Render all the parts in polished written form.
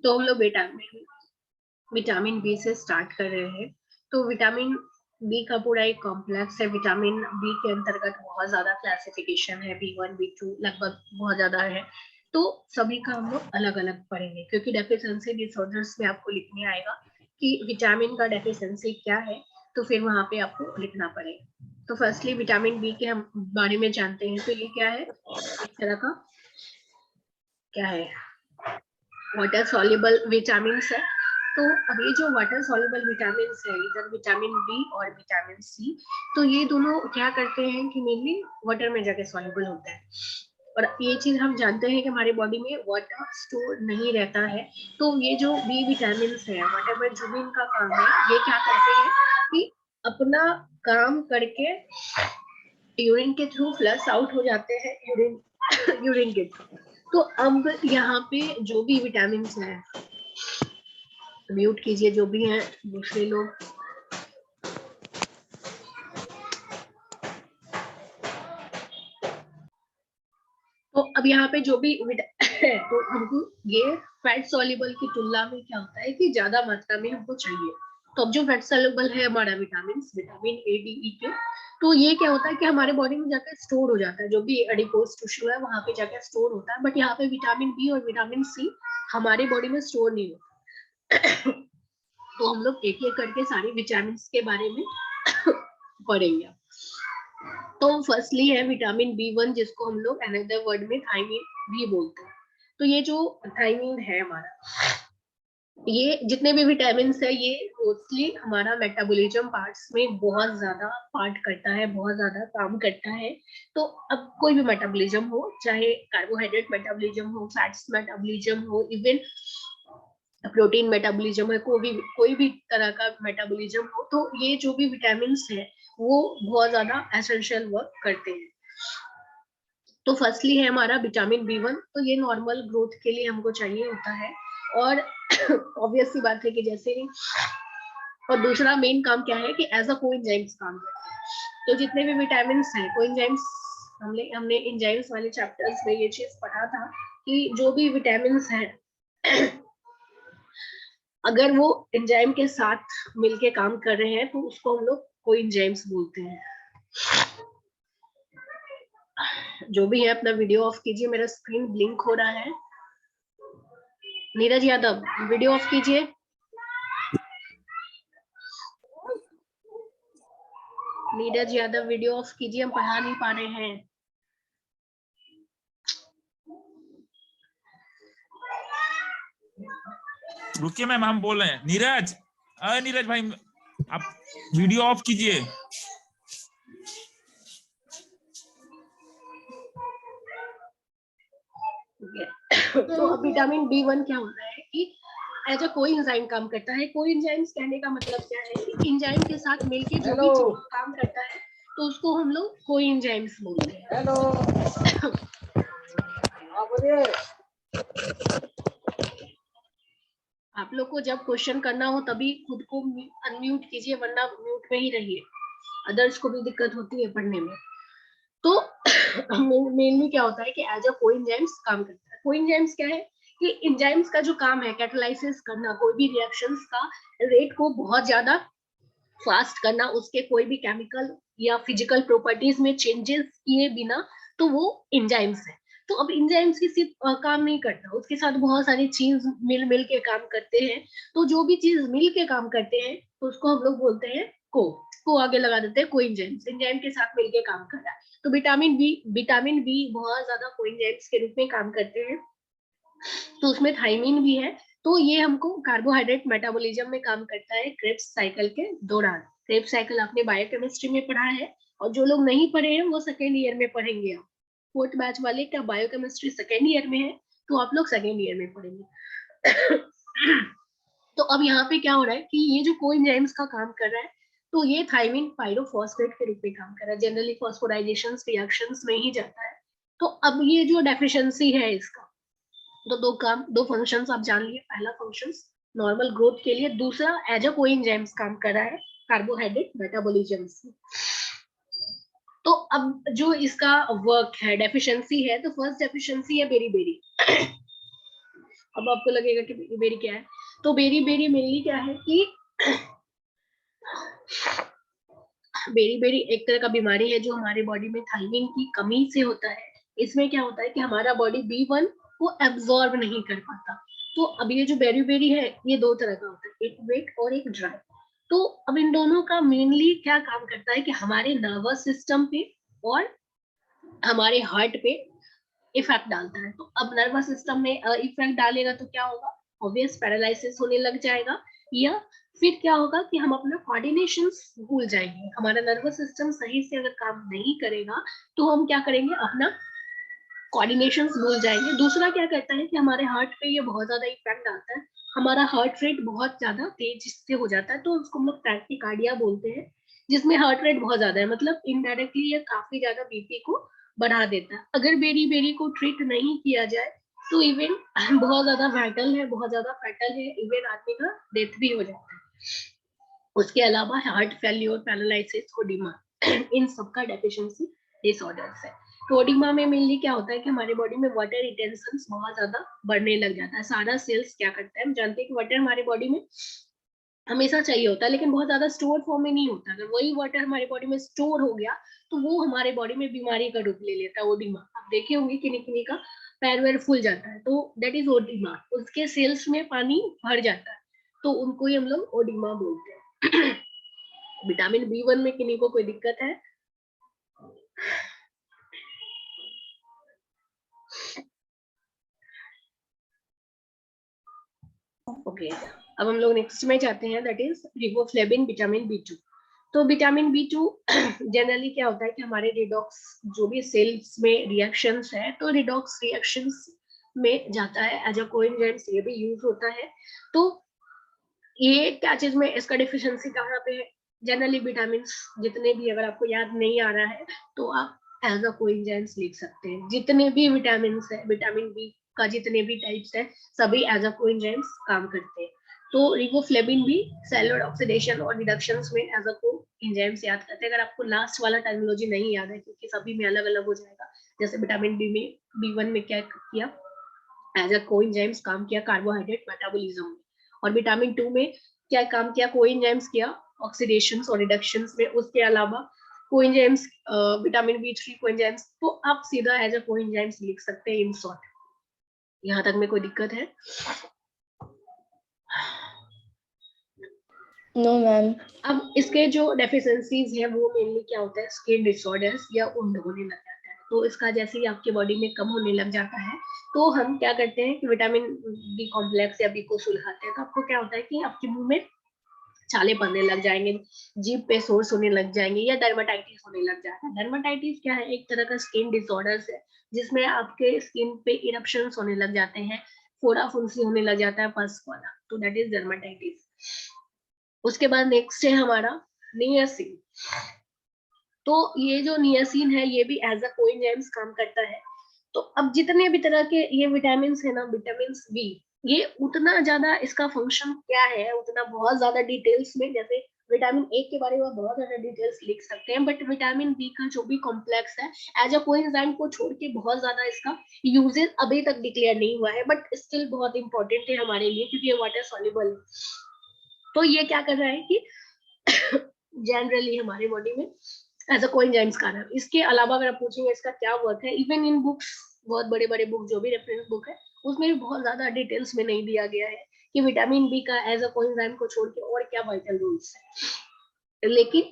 तो हम लोग विटामिन बी से स्टार्ट कर रहे हैं। तो विटामिन बी का पूरा एक कॉम्प्लेक्स है। विटामिन बी के अंतर्गत बहुत ज्यादा क्लासिफिकेशन है, B1 B2 लगभग बहुत ज्यादा है। तो सभी का हम लोग अलग अलग पढ़ेंगे, क्योंकि डेफिशिएंसी डिसऑर्डर्स में आपको लिखने आएगा कि विटामिन का डेफिशिएंसी क्या है, तो फिर वहां पे आपको लिखना पड़ेगा। तो फर्स्टली विटामिन बी के हम बारे में जानते हैं। तो ये क्या है, एक तरह का क्या है, वाटर सॉल्युबल विटामिन है। तो अब ये जो वाटर सॉल्युबल विटामिन है, इधर विटामिन बी और विटामिन सी, तो ये दोनों क्या करते हैं कि मेनली वाटर में जाके सॉल्युबल होता है। और ये चीज हम जानते हैं कि हमारी बॉडी में वाटर स्टोर नहीं रहता है। तो ये जो बी विटामिन है, वटेवर जो भी इनका काम है, ये क्या करते हैं कि अपना काम करके यूरिन के थ्रू फ्लश आउट हो जाते हैं, यूरिन के थ्रू। तो अब यहाँ पे जो भी विटामिन हैं, म्यूट कीजिए जो भी हैं दूसरे लोग। तो अब यहाँ पे जो भी तो हमको ये फैट सॉल्युबल की तुलना में क्या होता है कि ज्यादा मात्रा में हमको चाहिए। तो अब जो फैट सॉल्युबल है हमारा विटामिन ए डी ई के, तो ये क्या होता है कि हमारे बॉडी में जाकर स्टोर हो जाता है, जो भी एडिपोज टिश्यू है वहां पे जाकर स्टोर होता है। बट यहाँ पे विटामिन बी और विटामिन सी हमारे बॉडी में स्टोर नहीं होता। तो हम लोग एक एक करके सारे विटामिन के बारे में पढ़ेंगे। तो फर्स्टली है विटामिन B1, जिसको हम लोग अनदर वर्ड में थायमिन भी बोलते हैं। तो ये जो थायमिन है हमारा, ये जितने भी विटामिन है, ये मोस्टली हमारा मेटाबॉलिज्म पार्ट्स में बहुत ज्यादा पार्ट करता है, बहुत ज्यादा काम करता है। तो अब कोई भी मेटाबॉलिज्म हो, चाहे कार्बोहाइड्रेट मेटाबॉलिज्म हो, फैट्स मेटाबॉलिज्म हो, इवन प्रोटीन मेटाबॉलिज्म है, कोई भी तरह का मेटाबॉलिज्म हो, तो ये जो भी विटामिन है वो बहुत ज्यादा एसेंशियल वर्क करते हैं। तो फर्स्टली है हमारा विटामिन B1, तो ये नॉर्मल ग्रोथ के लिए हमको चाहिए होता है। और ऑब्वियस सी बात है कि जैसे, और दूसरा मेन काम क्या है कि एज अ कोएंजाइम्स काम करते हैं। तो जितने भी विटामिन हैं, कोएंजाइम्स, हमने एंजाइम्स वाले चैप्टर्स में ये चीज पढ़ा था कि जो भी विटामिन हैं अगर वो एंजाइम के साथ मिलके काम कर रहे हैं तो उसको हम लोग कोएंजाइम्स बोलते हैं। जो भी है अपना वीडियो ऑफ कीजिए, मेरा स्क्रीन ब्लिंक हो रहा है। नीरज यादव वीडियो ऑफ कीजिए। नीरज यादव वीडियो ऑफ कीजिए, हम पढ़ा नहीं पा रहे हैं। रुकिए मैम, हम बोल रहे हैं। नीरज, नीरज भाई आप वीडियो ऑफ कीजिए। तो अब विटामिन B1 क्या होता है कि एज अ कोएंजाइम काम करता है। कोएंजाइम्स कहने का मतलब क्या है कि एंजाइम के साथ मिलके जो भी चीज काम करता है तो उसको हम लोग कोएंजाइम्स बोलते हैं। हेलो आप लोग को जब क्वेश्चन करना हो तभी खुद को अनम्यूट कीजिए, वरना म्यूट में ही रहिए, अदर्स को भी दिक्कत होती है पढ़ने में। तो मेनली क्या होता है कि एज अ कोएंजाइम्स काम करता है। कोएंजाइम्स क्या है कि एंजाइम्स का जो काम है कैटालाइसिस करना, कोई भी रिएक्शंस का रेट को बहुत ज्यादा फास्ट करना, उसके कोई भी केमिकल या फिजिकल प्रॉपर्टीज में चेंजेस किए बिना, तो वो एंजाइम्स है। तो अब एंजाइम्स की सिर्फ काम नहीं करता, उसके साथ बहुत सारी चीज मिल के काम करते हैं। तो जो भी चीज मिल के काम करते हैं तो उसको हम लोग बोलते हैं को आगे लगा देते हैं कोएंजाइम्स, एंजाइम के साथ मिलके काम कर रहा है। तो विटामिन बी बहुत ज्यादा कोएंजाइम्स के रूप में काम करते हैं। तो उसमें थायमिन भी है। तो ये हमको कार्बोहाइड्रेट मेटाबॉलिज्म में काम करता है क्रेब्स साइकिल के दौरान। क्रेब्स साइकिल आपने बायोकेमिस्ट्री में पढ़ा है, और जो लोग नहीं पढ़े हैं वो सेकेंड ईयर में पढ़ेंगे। आप फोर्थ बैच वाले क्या बायोकेमिस्ट्री सेकेंड ईयर में है, तो आप लोग सेकेंड ईयर में पढ़ेंगे। तो अब यहाँ पे क्या हो रहा है कि ये जो कोएंजाइम्स का काम कर रहा है, तो ये थायमिन पायरोफॉस्फेट के रूप में काम कर रहा है, जनरली फॉस्फोराइजेशन रिएक्शंस में ही जाता है। तो अब ये जो डेफिशिएंसी है इसका, तो दो फंक्शंस आप जान लिए। पहला फंक्शन नॉर्मल ग्रोथ के लिए, दूसरा एज अ कोएंजाइम्स काम कर रहा है कार्बोहाइड्रेट मेटाबॉलिज्म से। तो अब जो इसका वर्क है, डेफिशिएंसी है, तो फर्स्ट डेफिशिएंसी है बेरी बेरी। अब आपको लगेगा कि बेरी बेरी क्या है, तो बेरी बेरी मेनली क्या है कि बेरी बेरी एक तरह का बीमारी है जो हमारे बॉडी में थायमिन की कमी से होता है। इसमें क्या होता है कि हमारा बॉडी B1 को एब्जॉर्ब नहीं कर पाता। तो अब ये जो बेरी बेरी है ये दो तरह का होता है, एक वेट और एक ड्राई। तो अब इन दोनों का मेनली क्या काम करता है कि हमारे नर्वस सिस्टम पे और हमारे हार्ट पे इफेक्ट डालता है। तो अब नर्वस सिस्टम में इफेक्ट डालेगा तो क्या होगा, ऑब्वियस पैरालिसिस होने लग जाएगा, या फिर क्या होगा कि हम अपना कोऑर्डिनेशन भूल जाएंगे। हमारा नर्वस सिस्टम सही से अगर काम नहीं करेगा तो हम क्या करेंगे, अपना कोऑर्डिनेशन भूल जाएंगे। दूसरा क्या करता है कि हमारे हार्ट पे ये बहुत ज्यादा इफेक्ट डालता है, हमारा हार्ट रेट बहुत ज्यादा तेज से हो जाता है, तो उसको हम लोग टैक्टिकार्डिया बोलते हैं, जिसमें हार्ट रेट बहुत ज्यादा है, मतलब इनडायरेक्टली ये काफी ज्यादा बीपी को बढ़ा देता है। अगर बेरी बेरी को ट्रीट नहीं किया जाए तो इवन बहुत ज्यादा वाइटल है, बहुत ज्यादा फैटल है, इवन आदमी का डेथ भी हो जाता है। उसके अलावा हार्ट फेल्योर, पैरालिसिस, ओडिमा इन सबका डेफिशिएंसी डिसऑर्डर्स है। तो ओडिमा में मेनली क्या होता है कि हमारे बॉडी में वाटर रिटेंशन बहुत ज्यादा बढ़ने लग जाता है। सारा सेल्स क्या करता है, हम जानते हैं कि वाटर हमारे बॉडी में हमेशा चाहिए होता है, लेकिन बहुत ज्यादा स्टोर फॉर्म में नहीं होता। अगर वही वाटर हमारे बॉडी में स्टोर हो गया तो वो हमारे बॉडी में बीमारी का रूप ले लेता है, ओडिमा। आप देखे होंगे किन्हीं किन्हीं का पैर वैर फूल जाता है, तो दैट इज ओडिमा, उसके सेल्स में पानी भर जाता है, तो उनको ही हम लोग ओडिमा बोलते हैं। विटामिन B1 में किन्हीं को कोई दिक्कत है? ओके, अब हम लोग नेक्स्ट में जाते हैं, that is riboflavin, vitamin B2। तो विटामिन B2 जनरली क्या होता है कि हमारे रिडॉक्स जो भी सेल्स में रिएक्शंस है, तो रिडॉक्स रिएक्शंस में जाता है एज अ कोएंजाइम्स, ये भी यूज होता है। तो ये क्या चीज में इसका डिफिशियंसी कहाँ पे है, जनरली विटामिन जितने भी, अगर आपको याद नहीं आ रहा है तो आप एज अ कोएंजाइम्स लिख सकते हैं। जितने भी विटामिन है, विटामिन बी का जितने भी टाइप्स है, सभी एज अ कोएंजाइम्स काम करते हैं। तो रिबोफ्लेविन भी सेलुलर ऑक्सीडेशन और रिडक्शन में एज अ कोएंजाइम्स याद करते हैं। अगर आपको लास्ट वाला टर्मिनोलॉजी नहीं याद है, क्योंकि सभी में अलग अलग हो जाएगा, जैसे विटामिन बी में B1 में क्या किया, एज अ कोएंजाइम्स काम किया कार्बोहाइड्रेट मेटाबॉलिज्म में, और विटामिन 2 में क्या काम किया, कोएंजाइम्स किया ऑक्सीडेशन और रिडक्शन में। उसके अलावा कोएंजाइम्स, विटामिन B3 कोएंजाइम्स, तो आप सीधा एज अ कोएंजाइम्स लिख सकते हैं इन शॉर्ट। यहाँ तक में कोई दिक्कत है? No ma'am. अब इसके जो डेफिशिएंसीज है वो मेनली क्या होता है, स्किन डिसऑर्डर्स या उम्र होने लग जाता है। तो इसका जैसे ही आपके बॉडी में कम होने लग जाता है, तो हम क्या करते हैं कि विटामिन B कॉम्प्लेक्स या B को सुलगाते हैं, तो आपको क्या होता है कि आपके मुंह में छाले पड़ने लग जाएंगे, जीभ पे सोर्स होने लग जाएंगे, या डर्माटाइटिस होने लग जाता है। डर्माटाइटिस क्या है, एक तरह का स्किन डिसऑर्डर्स है, जिसमें आपके स्किन पे इरप्शंस होने लग जाते हैं, फोड़ा फुंसी होने लग जाता है पस वाला, तो दैट इज डर्माटाइटिस। उसके बाद नेक्स्ट है हमारा नियासिन। तो ये जो नियासिन है ये भी एज अ कोएंजाइम्स काम करता है। तो अब जितने भी तरह के ये विटामिन है ना, विटामिन बी, ये उतना ज्यादा इसका फंक्शन क्या है, उतना बहुत ज्यादा डिटेल्स में, जैसे विटामिन ए के बारे में बहुत ज्यादा डिटेल्स लिख सकते हैं, बट विटामिन बी का जो भी कॉम्प्लेक्स है एज अ कोएंजाइम को छोड़ के बहुत ज्यादा इसका यूजेस अभी तक डिक्लेयर नहीं हुआ है, बट स्टिल बहुत इंपॉर्टेंट है हमारे लिए, क्योंकि ये वाटर सॉल्युबल है। तो ये क्या कर रहा है कि जनरली हमारे बॉडी में एज अ कोएंजाइम्स का नाम। इसके अलावा अगर आप पूछेंगे इसका क्या वर्क है, इवन इन बुक्स, बहुत बड़े बड़े बुक जो भी रेफरेंस बुक है, उसमें भी बहुत ज्यादा डिटेल्स में नहीं दिया गया है कि विटामिन बी का एज अ कोएंजाइम को छोड़ के और क्या वाइटल रोल्स है। लेकिन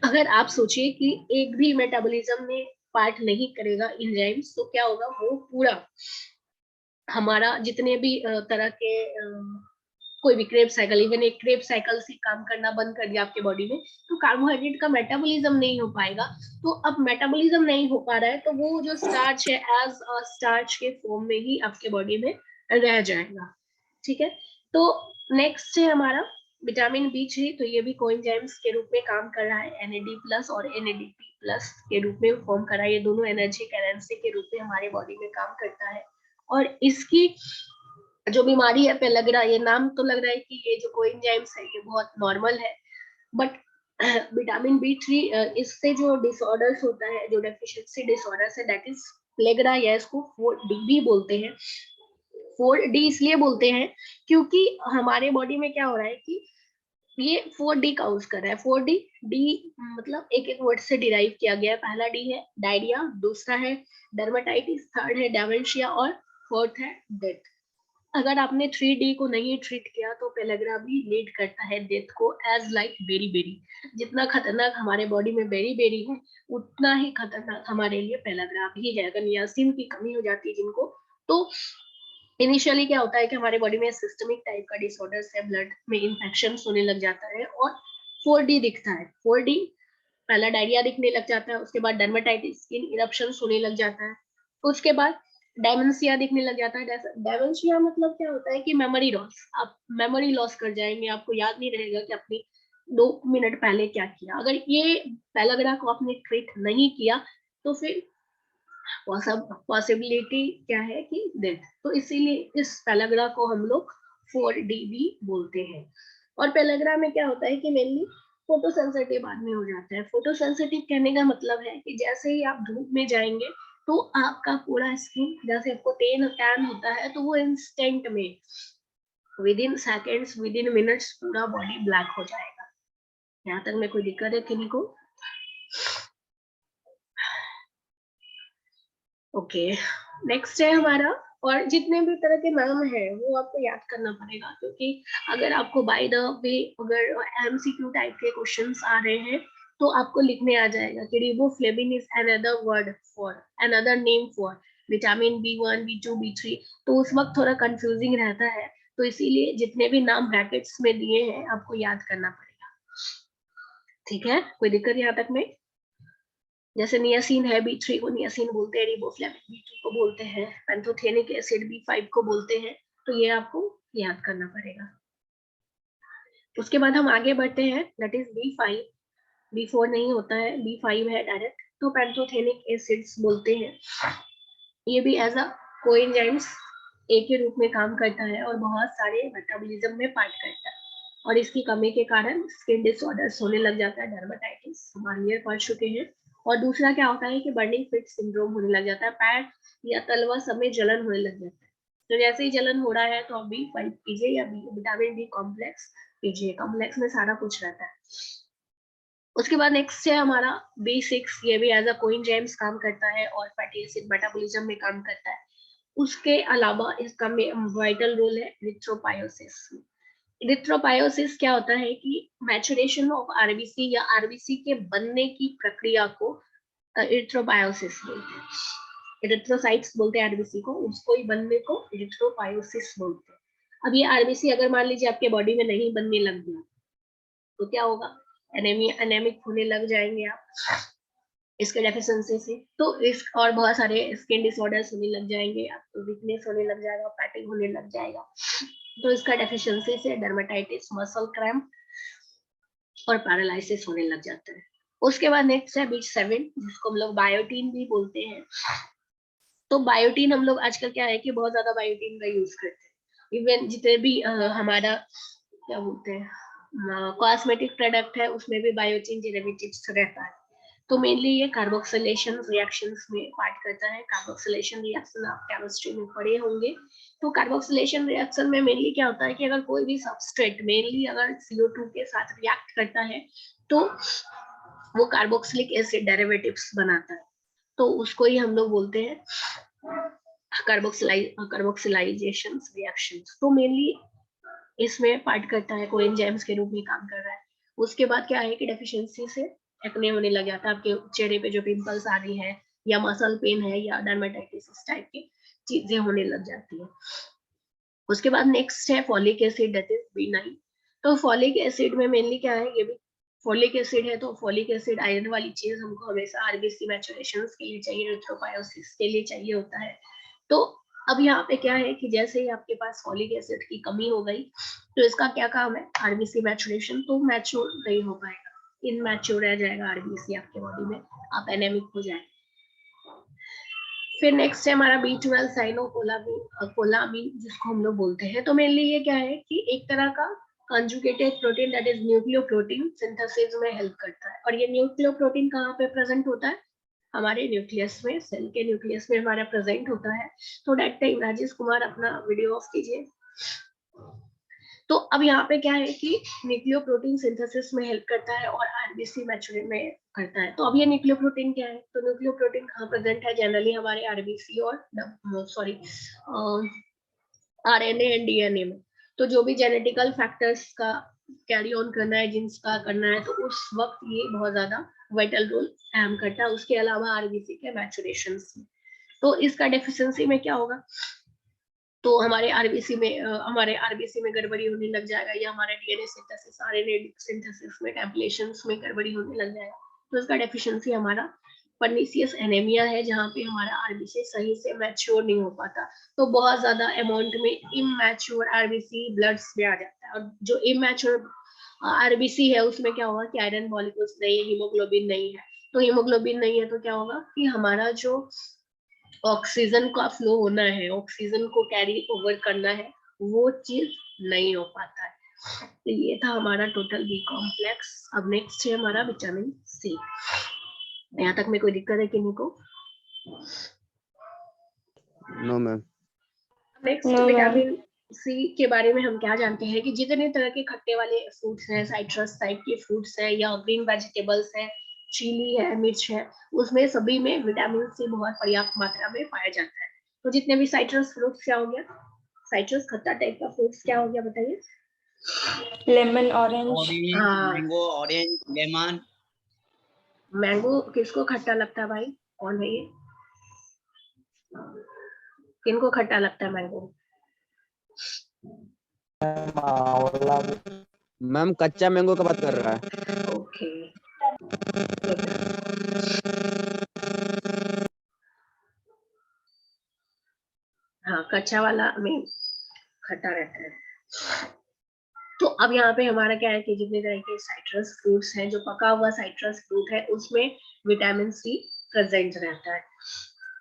अगर आप सोचिए कि एक भी मेटाबॉलिज्म में पार्ट नहीं करेगा एंजाइम्स, तो क्या होगा, वो पूरा हमारा जितने भी तरह के कोई भी क्रेब साइकिल, इवन एक क्रेब साइकिल से काम करना बंद कर दिया आपके बॉडी में, तो कार्बोहाइड्रेट का मेटाबॉलिज्म नहीं हो पाएगा। तो अब मेटाबॉलिज्म नहीं हो पा रहा है, तो वो जो स्टार्च है एज स्टार्च के फॉर्म में ही आपके बॉडी में रह जाएगा। ठीक है, तो नेक्स्ट है हमारा विटामिन B3। तो ये भी कोएंजाइम्स के रूप में काम कर रहा है, NAD+ और NADP+ के रूप में फॉर्म कर रहा है। ये दोनों एनर्जी करेंसी के रूप में हमारे बॉडी में काम करता है। और इसकी जो बीमारी है पे लग रहा है, ये नाम तो लग रहा है कि ये जो कोएंजाइम्स है ये बहुत नॉर्मल है, बट विटामिन B3 इससे जो डिसऑर्डर्स होता है, जो डेफिशिएंसी डिसऑर्डर्स है, दैट इज प्लेगरा, या इसको 4DB बोलते हैं, 4D इसलिए बोलते हैं क्योंकि हमारे बॉडी में क्या हो रहा है कि ये 4D काउंट कर रहा है। 4D डी मतलब एक एक वर्ड से डिराइव किया गया है। पहला डी है डायरिया, दूसरा है डर्मेटाइटिस, थर्ड है डेमेंशिया और फोर्थ है डेथ। अगर आपने 3D को नहीं ट्रीट किया तो पेलेग्रा भी लीड करता है डेथ को एज लाइक बेरी बेरी। जितना खतरनाक हमारे बॉडी में बेरी बेरी है उतना ही खतरनाक हमारे लिए पेलेग्रा भी है। अगर नियासिन की कमी हो जाती है जिनको, तो इनिशियली क्या होता है कि हमारे बॉडी में सिस्टमिक टाइप का डिसऑर्डर से ब्लड में इंफेक्शन होने लग जाता है और 4D दिखता है। 4D पहला डायरिया दिखने लग जाता है, उसके बाद डर्मेटाइटिस, स्किन इरप्शन होने लग जाता है, उसके बाद डायमेंशिया दिखने लग जाता है। डायमेंशिया मतलब क्या होता है कि मेमोरी लॉस, आप मेमोरी लॉस कर जाएंगे, आपको याद नहीं रहेगा कि आपने 2 मिनट पहले क्या किया। अगर ये पेलाग्रा को आपने ट्रीट नहीं किया तो फिर पॉसिबिलिटी क्या है कि डेथ। तो इसीलिए इस पेलाग्रा को हम लोग 4D भी बोलते हैं। और पेलाग्रा में क्या होता है कि मेनली फोटो सेंसिटिव आदमी हो जाता है। फोटो सेंसिटिव कहने का मतलब है कि जैसे ही आप धूप में जाएंगे तो आपका पूरा स्किन, जैसे आपको टैन होता है, तो वो इंस्टेंट में with in seconds, with in minutes पूरा बॉडी ब्लैक हो जाएगा। यहाँ तक में कोई दिक्कत है किन्हीं को? ओके, नेक्स्ट है हमारा, और जितने भी तरह के नाम है वो आपको याद करना पड़ेगा, क्योंकि अगर आपको बाय द वे अगर एमसीक्यू टाइप के क्वेश्चंस आ रहे हैं तो आपको लिखने आ जाएगा कि riboflavin is another word for, another name for vitamin B1, B2, B3। तो उस वक्त थोड़ा कंफ्यूजिंग रहता है, तो इसीलिए जितने भी नाम ब्रैकेट्स में दिए हैं आपको याद करना पड़ेगा। ठीक है, कोई दिक्कत यहाँ तक में? जैसे नियासिन है, B3 को नियासिन बोलते हैं, रिबोफ्लेविन B2 को बोलते हैं, पैंथोथेनिक एसिड B5 को बोलते हैं। तो ये आपको याद करना पड़ेगा। उसके बाद हम आगे बढ़ते हैं, दैट इज B5। B4 नहीं होता है, B5 है डायरेक्ट। तो पैंथोथेनिक एसिड्स बोलते हैं। ये भी एज अ कोएंजाइम्स ए के रूप में काम करता है और बहुत सारे मेटाबॉलिज्म में पार्ट करता है, और इसकी कमी के कारण स्किन डिसऑर्डर्स होने लग जाता है। डर्मेटाइटिस हम अर्लियर पढ़ चुके हैं। और दूसरा क्या होता है कि बर्निंग फिट सिंड्रोम होने लग जाता है, पैर या तलवा सब में जलन होने लग जाता है। तो जैसे ही जलन हो रहा है तो आप B5 पीजिए या विटामिन B कॉम्प्लेक्स पीजिए। कॉम्प्लेक्स में सारा कुछ रहता है। उसके बाद नेक्स्ट है हमारा B6। ये भी एज अ कोएंजाइम्स काम करता है और फैटी एसिड मेटाबॉलिज्म में काम करता है। उसके अलावा इसका वाइटल रोल है इरिथ्रोपायोसिस। इरिथ्रोपायोसिस क्या होता है कि मैचुरेशन ऑफ आरबीसी या आरबीसी के बनने की प्रक्रिया को इरिथ्रोपायोसिस बोलते हैं। इरिथ्रोसाइट्स बोलते हैं आरबीसी को, उसको ही बनने को इरिथ्रोपायोसिस बोलते हैं। अब ये आरबीसी अगर मान लीजिए आपके बॉडी में नहीं बनने लग गया तो क्या होगा? एनेमिक होने लग जाएंगे आप इसके डेफिशिएंसी से। तो इस और बहुत सारे स्किन डिसऑर्डर्स होने लग जाएंगे, आपको वीकनेस होने लग जाएगा, फैटिग होने लग जाएगा। तो इसका डेफिशिएंसी से डर्मेटाइटिस, मसल क्रैम्प और पैरालिसिस होने लग जाता है। उसके बाद नेक्स्ट है B7, जिसको हम लोग बायोटीन भी बोलते हैं। तो बायोटीन हम लोग आजकल क्या है कि बहुत ज्यादा बायोटीन का यूज करते हैं। इवन जितने भी हमारा क्या बोलते हैं कॉस्मेटिक प्रोडक्ट है उसमें भी बायोटीन डेरिवेटिव्स रहता है। तो मेनली ये कार्बोक्सिलेशन रिएक्शंस में पार्ट करता है। कार्बोक्सिलेशन रिएक्शन आप केमिस्ट्री में पढ़े होंगे। तो कार्बोक्सिलेशन रिएक्शन में मेनली क्या होता है कि अगर कोई भी सबस्ट्रेट मेनली अगर CO2 के साथ रिएक्ट करता है तो वो कार्बोक्सिलिक एसिड डेरिवेटिव्स बनाता है। तो उसको ही हम लोग बोलते हैं कार्बोक्सिलाइजेशन रिएक्शंस। तो मेनली इसमें पार्ट करता है, कोएंजाइम्स के रूप में काम कर रहा है। उसके बाद क्या है कि डेफिशिएंसी से एक्ने होने लग जाता है, आपके चेहरे पे जो पिंपल्स आ रही है या मसल पेन है या डर्मेटाइटिस इस टाइप की चीजें होने लग जाती है। उसके बाद नेक्स्ट है folic acid, that is B9। तो फॉलिक एसिड में मेनली क्या है, ये भी फॉलिक एसिड है। तो फॉलिक एसिड आयरन वाली चीज हमको हमेशा आरबीसी मैचुरेशन के लिए चाहिए, इरिथ्रोपायोसिस के लिए चाहिए होता है। तो अब यहाँ पे क्या है कि जैसे ही आपके पास फॉलिक एसिड की कमी हो गई तो इसका क्या काम है, आरबीसी मैचुरेशन, तो मैच्योर नहीं हो पाएगा, इनमैच्योर रह जाएगा आरबीसी आपके बॉडी में, आप एनेमिक हो जाए। फिर नेक्स्ट है हमारा B12 साइनोकोलामीन, जिसको हम लोग बोलते हैं। तो मेनली ये क्या है कि एक तरह का conjugated protein, that is nucleoprotein synthesis में हेल्प करता है। और ये न्यूक्लियोप्रोटीन कहाँ पे प्रेजेंट होता है? हमारे न्यूक्लियस में, सेल के न्यूक्लियस में हमारा प्रेजेंट होता है। तो दैट टाइम राजेश कुमार अपना वीडियो ऑफ कीजिए। तो अब यहाँ पे क्या है कि न्यूक्लियोप्रोटीन सिंथेसिस में हेल्प करता है और आरबीसी मैच्योरिटी में करता है। तो अब ये न्यूक्लियोप्रोटीन क्या है? तो न्यूक्लियोप्रोटीन कहाँ प्रेजेंट है? जनरली हमारे आरबीसी और सॉरी आरएनए एंड डीएनए में। तो जो भी जेनेटिकल फैक्टर्स का कैरी ऑन करना है, जीन्स का करना है, तो उस वक्त ये बहुत ज्यादा वाइटल रोल अहम करता है। उसके अलावा आरबीसी के मैचुरेशन में। तो इसका डेफिशिएंसी में क्या होगा? तो हमारे आरबीसी में गड़बड़ी होने लग जाएगा, या हमारे डीएनए सिंथेसिस, आरएनए सिंथेसिस में, टेम्पलेशंस में गड़बड़ी होने लग जाएगा। तो इसका डेफिशिएंसी हमारा पर्नीसियस एनीमिया है, जहाँ पे हमारा आरबीसी सही से मैच्योर नहीं हो पाता। तो बहुत ज्यादा अमाउंट में इमैच्योर आरबीसी ब्लड्स में आ जाता है। और जो इमैच्योर आरबीसी है उसमें क्या होगा कि आयरन मॉलिक्यूल्स नहीं है, हीमोग्लोबिन नहीं है। तो हीमोग्लोबिन नहीं है तो क्या होगा कि हमारा जो ऑक्सीजन का फ्लो होना है, ऑक्सीजन को कैरी ओवर करना है, वो चीज नहीं हो पाता है। तो ये था हमारा टोटल बी कॉम्प्लेक्स। अब नेक्स्ट है हमारा विटामिन सी। यहाँ तक में कोई दिक्कत है किन्हीं को? No ma'am. Next vitamin C के बारे में हम क्या जानते हैं कि जितने तरह के खट्टे वाले फ्रूट्स हैं, साइट्रस टाइप के फ्रूट्स हैं, या ग्रीन वेजिटेबल्स हैं, चिली है, मिर्च है, उसमें सभी में विटामिन सी बहुत पर्याप्त मात्रा में पाया जाता है। तो जितने भी साइट्रस फ्रूट्स, क्या हो गया? साइट्रस खट्टा टाइप का फ्रूट्स क्या हो गया बताइए? Lemon, orange, mango, orange, lemon. Mango किसको खट्टा लगता है भाई? कौन है ये? किनको खट्टा लगता है मैंगो? मैम कच्चा मैंगो का बात कर रहा है। ओके। हाँ, कच्चा वाला में खट्टा रहता है। तो अब यहाँ पे हमारा क्या है कि जितने तरह के साइट्रस फ्रूट्स हैं, जो पका हुआ साइट्रस फ्रूट है, उसमें विटामिन सी प्रेजेंट रहता है।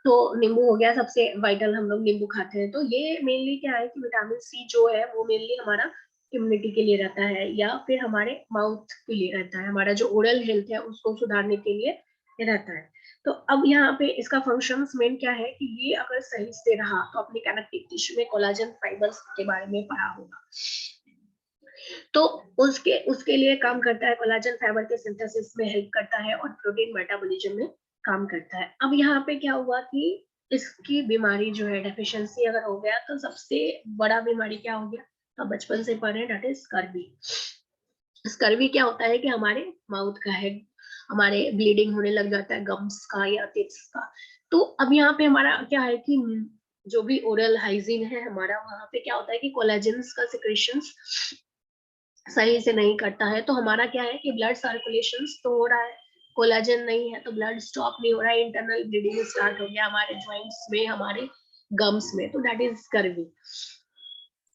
तो नींबू हो गया सबसे वाइटल, हम लोग नींबू खाते हैं। तो ये मेनली क्या है कि विटामिन सी जो है वो मेनली हमारा इम्यूनिटी के लिए रहता है, या फिर हमारे माउथ के लिए रहता है, हमारा जो ओरल हेल्थ है उसको सुधारने के लिए रहता है। तो अब यहाँ पे इसका फंक्शंस मेन क्या है कि ये अगर सही से रहा तो अपनी कनेक्टिव टिश्यू में कोलाजन फाइबर्स के बारे में पढ़ा होगा। तो उसके लिए काम करता है, कोलाजन फाइबर के सिंथेसिस में हेल्प करता है, और प्रोटीन मेटाबॉलिज्म में काम करता है। अब यहाँ पे क्या हुआ कि इसकी बीमारी जो है, डेफिशिएंसी अगर हो गया तो सबसे बड़ा बीमारी क्या हो गया? तो बचपन से पढ़े, दैट इज स्कर्वी। स्कर्वी क्या होता है कि हमारे माउथ का है, हमारे ब्लीडिंग होने लग जाता है गम्स का या टिप्स का। तो अब यहाँ पे हमारा क्या है कि जो भी ओरल हाइजीन है हमारा, वहां पे क्या होता है कि कोलेजन्स का सिक्रेशंस सही से नहीं करता है। तो हमारा क्या है कि ब्लड सर्कुलेशन तो हो रहा है, कोलाजन नहीं है तो ब्लड स्टॉप नहीं हो रहा है, इंटरनल ब्लीडिंग स्टार्ट हो गया हमारे जॉइंट्स में, हमारे गम्स में। तो दैट इज स्कर्वी।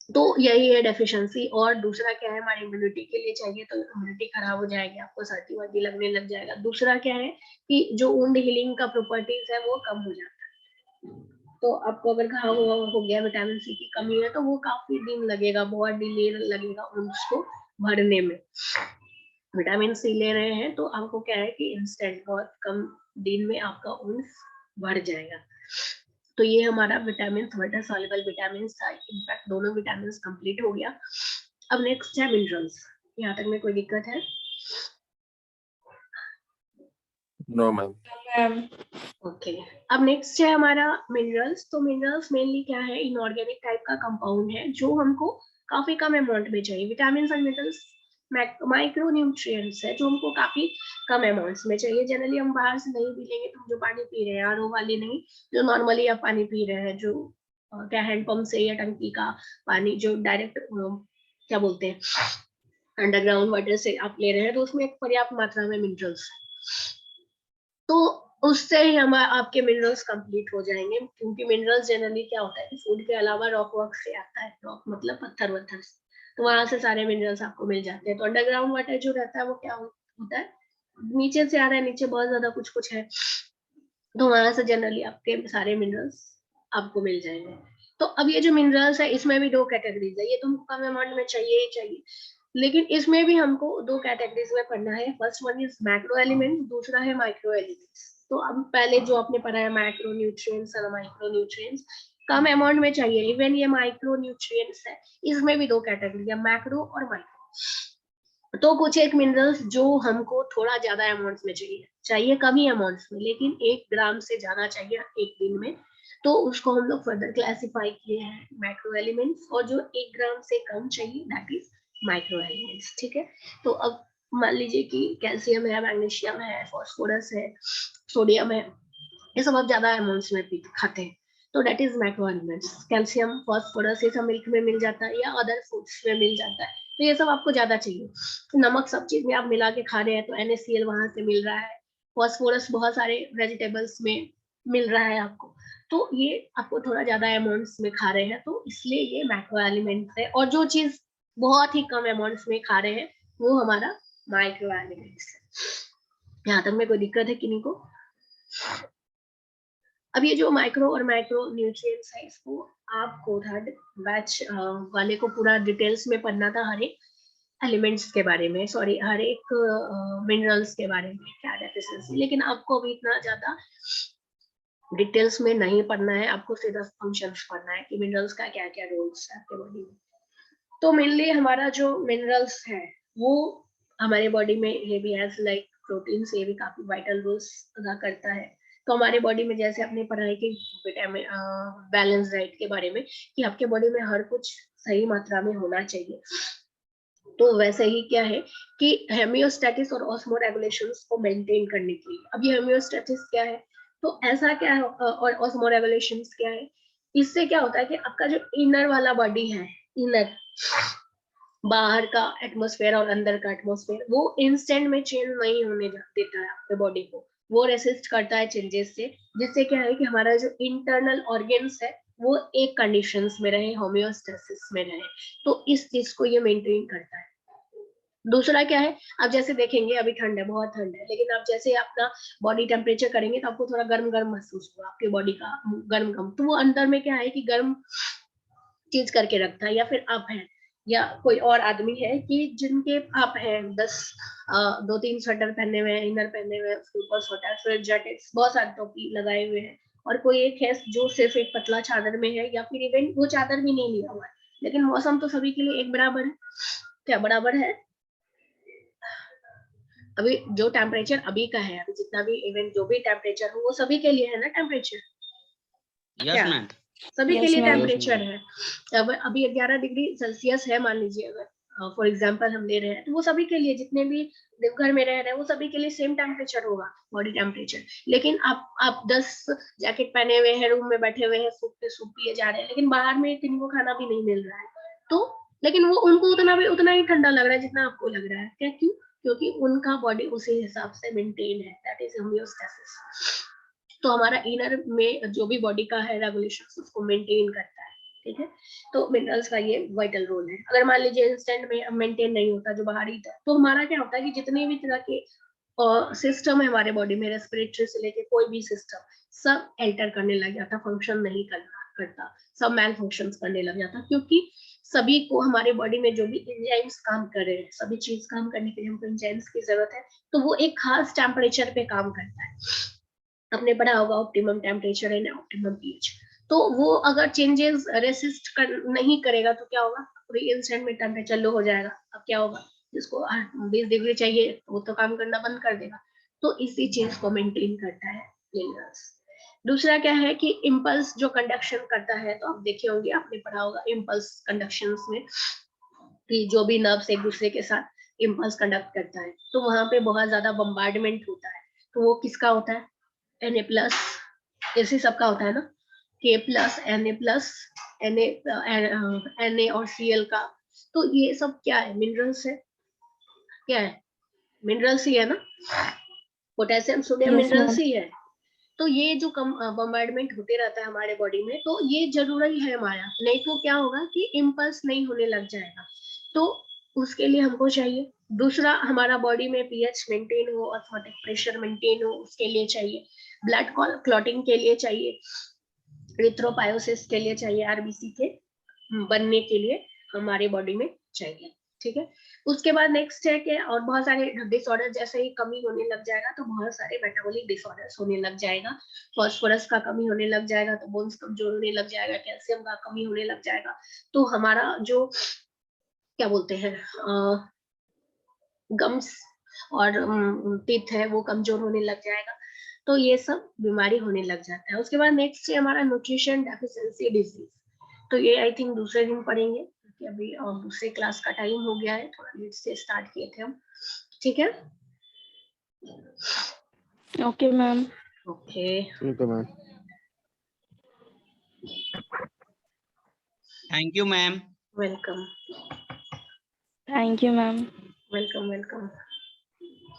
तो यही है डेफिशिएंसी। और दूसरा क्या है, हमारी इम्यूनिटी के लिए चाहिए, तो इम्यूनिटी खराब हो जाएगी, आपको सर्दी वर्दी लगने लग जाएगा। दूसरा क्या है कि जो वुंड हीलिंग का प्रॉपर्टीज है वो कम हो जाता है। तो आपको अगर घाव हो गया, विटामिन सी की कमी है, तो वो काफी दिन लगेगा, बहुत डिले लगेगा उसको भरने में। विटामिन सी ले रहे हैं तो आपको क्या है कि इंस्टेंट बहुत कम दिन में आपका उन्स बढ़ जाएगा। तो ये हमारा विटामिन, वाटर सॉल्युबल विटामिन था। इनफैक्ट दोनों विटामिन कंप्लीट हो गया। अब नेक्स्ट है मिनरल्स। यहाँ तक में कोई दिक्कत है? No ma'am. ओके। अब नेक्स्ट है हमारा मिनरल्स। तो मिनरल्स मेनली क्या है, इनऑर्गेनिक टाइप का कंपाउंड है जो हमको काफी कम अमाउंट में चाहिए। Vitamin and minerals micro nutrients है जो हमको काफी कम अमाउंट्स में चाहिए। जनरली हम बाहर से नहीं पी लेंगे, तो हम जो पानी पी रहे हैं आरओ वाले नहीं, जो नॉर्मली आप पानी पी रहे हैं, जो क्या हैंडपंप से या टंकी का पानी जो डायरेक्ट क्या बोलते हैं अंडरग्राउंड वाटर से आप ले रहे हैं, तो उसमें एक पर्याप्त मात्रा में मिनरल्स है। तो उससे ही हम आपके मिनरल्स कंप्लीट हो जाएंगे, क्योंकि मिनरल्स जनरली क्या होता है कि फूड के अलावा रॉक वर्क से आता है। रॉक मतलब पत्थर वत्थर से, तो वहां से सारे मिनरल्स आपको मिल जाते हैं। तो अंडरग्राउंड वाटर जो रहता है वो क्या होता है, नीचे से आ रहा है, नीचे बहुत ज्यादा कुछ कुछ है, तो वहां से जनरली आपके सारे मिनरल्स आपको मिल जाएंगे। तो अब ये जो मिनरल्स है इसमें भी दो कैटेगरीज है, ये तुमको कम अमाउंट में चाहिए ही चाहिए, लेकिन इसमें भी हमको दो कैटेगरीज में पढ़ना है। First one is macro element, दूसरा है माइक्रो एलिमेंट्स। तो अब पहले जो आपने पढ़ा है मैक्रो न्यूट्रिएंट्स और माइक्रो न्यूट्रिएंट्स, कम अमाउंट में चाहिए। इवन ये माइक्रो न्यूट्रिएंट्स है, इसमें भी दो कैटेगरी है, मैक्रो और माइक्रो। तो कुछ एक मिनरल्स जो हमको थोड़ा ज्यादा अमाउंट में चाहिए कम ही अमाउंट में, लेकिन 1 ग्राम से ज्यादा चाहिए एक दिन में, तो उसको हम लोग फर्दर क्लासिफाई किए हैं मैक्रो एलिमेंट्स। और जो 1 ग्राम से कम चाहिए दैट इज माइक्रो एलिमेंट्स। ठीक है, तो अब मान लीजिए कि कैल्शियम है, मैग्नीशियम है, फास्फोरस है, सोडियम है, ये सब आप ज्यादा अमाउंट्स में खाते हैं, तो that is macro elements. Calcium, phosphorus ये सब मिल्क में मिल जाता है या अदर फूड्स में मिल जाता है, तो ये सब आपको ज्यादा चाहिए। नमक सब चीज में आप मिला के खा रहे हैं तो NaCl वहां से मिल रहा है, फास्फोरस बहुत सारे वेजिटेबल्स में मिल रहा है आपको, तो ये आपको थोड़ा ज्यादा अमाउंट्स में खा रहे हैं, तो इसलिए ये मैक्रो एलिमेंट्स है। और जो चीज बहुत ही कम अमाउंट्स में खा रहे हैं वो हमारा माइक्रो एलिमेंट्स है। यहाँ तक में कोई दिक्कत है किन्हीं को? अब ये जो माइक्रो और माइक्रो न्यूट्रिएंट्स है, इसको आपको थर्ड बैच वाले को पूरा डिटेल्स में पढ़ना था, हर एक एलिमेंट्स के बारे में, सॉरी हर एक मिनरल्स के बारे में क्या डेफिशिएंसी। लेकिन आपको अभी इतना ज्यादा डिटेल्स में नहीं पढ़ना है, आपको सीधा फंक्शंस पढ़ना है कि मिनरल्स का क्या क्या रोल्स है आपके बॉडी में। तो मेनली हमारा जो मिनरल्स है वो हमारे बॉडी में ये भी एज लाइक प्रोटीन से भी काफी वाइटल रोल्स अदा करता है। तो हमारे बॉडी में जैसे अपने पढ़ाई की विटामिन बैलेंस डाइट के बारे में कि आपके बॉडी में हर कुछ सही मात्रा में होना चाहिए, तो वैसे ही क्या है कि हेमियोस्टेटिस और ऑस्मोरेगुलेशंस को मेंटेन करने के लिए। अब ये हेमियोस्टेटिस क्या है, तो ऐसा क्या है, और ऑस्मोरेगुलेशंस क्या है, इससे क्या होता है कि आपका जो इनर वाला बॉडी है, इनर बाहर का एटमॉस्फेयर और अंदर का एटमॉस्फेयर, वो इंस्टेंट में चेंज नहीं होने देता है आपके बॉडी को, वो रेसिस्ट करता है चेंजेस से, जिससे क्या है कि हमारा जो इंटरनल ऑर्गन्स है वो एक कंडीशंस में रहे, होमियोस्टेसिस में रहे, तो इस चीज को ये मेंटेन करता है। दूसरा क्या है, आप जैसे देखेंगे अभी ठंड है, बहुत ठंड है, लेकिन आप जैसे अपना बॉडी टेम्परेचर करेंगे तो आपको थोड़ा गर्म गर्म महसूस होगा, आपके बॉडी का गर्म गर्म, तो वो अंदर में क्या है कि गर्म चीज करके रखता है। या फिर आप हैं या कोई और आदमी है कि जिनके आप हैं 2-3 स्वेटर पहने हुए हैं, इनर पहने हुए हैं, उसके ऊपर स्वेटर, फिर जैकेट्स, बहुत सारी टोपी लगाए हुए हैं, और कोई एक है जो सिर्फ एक पतला चादर में है, या फिर इवन वो चादर भी नहीं लिया हुआ है, लेकिन मौसम तो सभी के लिए एक बराबर है। क्या बराबर है? अभी जो टेम्परेचर अभी का है, अभी जितना भी इवन जो भी टेम्परेचर हो वो सभी के लिए है ना टेम्परेचर? यस मैम, सभी के Yes, लिए ma'am. टेम्परेचर है। अब अभी 11 डिग्री सेल्सियस है मान लीजिए, अगर फॉर एग्जांपल हम ले रहे हैं, तो वो सभी के लिए, जितने भी देवघर में रह रहे हैं वो सभी के लिए सेम टेम्परेचर होगा, बॉडी टेम्परेचर। लेकिन आप 10 जैकेट पहने हुए हैं, रूम में बैठे हुए हैं, सूप पे सूप पिए जा रहे हैं, लेकिन बाहर में किसी को खाना भी नहीं मिल रहा है, तो लेकिन वो उनको उतना ही ठंडा लग रहा है जितना आपको लग रहा है। क्या? क्यों? क्योंकि उनका बॉडी उसी हिसाब से मेंटेन है, दैट इज होमियोस्टेसिस। तो हमारा इनर में जो भी बॉडी का है रेगुलेशन उसको मेंटेन करता है। ठीक है, तो मिनरल्स का ये वाइटल रोल है। अगर मान लीजिए इंस्टेंट में मेंटेन नहीं होता जो बाहरी था, तो हमारा क्या होता है कि जितने भी तरह के सिस्टम है हमारे बॉडी में, रेस्पिरेटरी से लेके कोई भी सिस्टम, सब एल्टर करने लग जाता, फंक्शन नहीं करता, सब मैल फंक्शन करने लग जाता, क्योंकि सभी को हमारे बॉडी में जो भी एंजाइम्स काम कर रहे हैं, सभी चीज काम करने के लिए हमको एंजाइम्स की जरूरत है, तो वो एक खास टेम्परेचर पे काम करता है। आपने पढ़ा होगा optimum temperature and optimum pH, तो वो अगर चेंजेस रेसिस्ट नहीं करेगा तो क्या होगा, इंस्टेंट में टेम्परेचर लो हो जाएगा। अब क्या होगा, जिसको 20 डिग्री चाहिए वो तो काम करना बंद कर देगा, तो इसी चीज को मेंटेन करता है मिनरल्स। दूसरा क्या है कि इम्पल्स जो कंडक्शन करता है, तो आप देखे होंगे, आपने पढ़ा होगा इम्पल्स कंडक्शन में कि जो भी नर्व्स एक दूसरे के साथ इम्पल्स कंडक्ट करता है, तो वहां पे बहुत ज्यादा बम्बार्डमेंट होता है, तो वो किसका होता है? Na+, ऐसे सबका होता है ना, K+, Na और Cl का, तो ये सब क्या है? मिनरल्स है। क्या है? मिनरल्स ही है ना, potassium sodium Yes, minerals ma'am. ही है। तो ये जो बम्बार्डमेंट होते रहता है हमारे बॉडी में, तो ये जरूरी है हमारा, नहीं तो क्या होगा कि इम्पल्स नहीं होने लग जाएगा, तो उसके लिए हमको चाहिए। दूसरा, हमारा बॉडी में पीएच मेंटेन हो, ऑस्मोटिक प्रेशर मेंटेन हो, उसके लिए चाहिए। ब्लड क्लॉटिंग के लिए चाहिए, एरिथ्रोपायोसिस के लिए चाहिए, आरबीसी के बनने के लिए हमारे बॉडी में चाहिए। ठीक है। उसके बाद नेक्स्ट है कि और बहुत सारे डिसऑर्डर, जैसे ही कमी होने लग जाएगा तो बहुत सारे मेटाबॉलिक डिसऑर्डर्स होने लग जाएगा। फास्फोरस का कमी होने लग जाएगा तो बोन्स कमजोर होने लग जाएगा, कैल्शियम का कमी होने लग जाएगा, तो हमारा जो क्या बोलते हैं गम्स और टीथ है वो कमजोर होने लग जाएगा। तो ये सब बीमारी होने लग जाता है। उसके बाद नेक्स्ट है हमारा न्यूट्रिशन डेफिशिएंसी डिजीज। तो ये आई थिंक दूसरे दिन पढ़ेंगे, क्योंकि अभी दूसरे क्लास का टाइम हो गया है, थोड़ा लेट से स्टार्ट किए थे हम। ठीक है, Okay, ma'am. Okay. Okay, ma'am. Thank you, ma'am. Welcome Thank you, ma'am. Welcome welcome.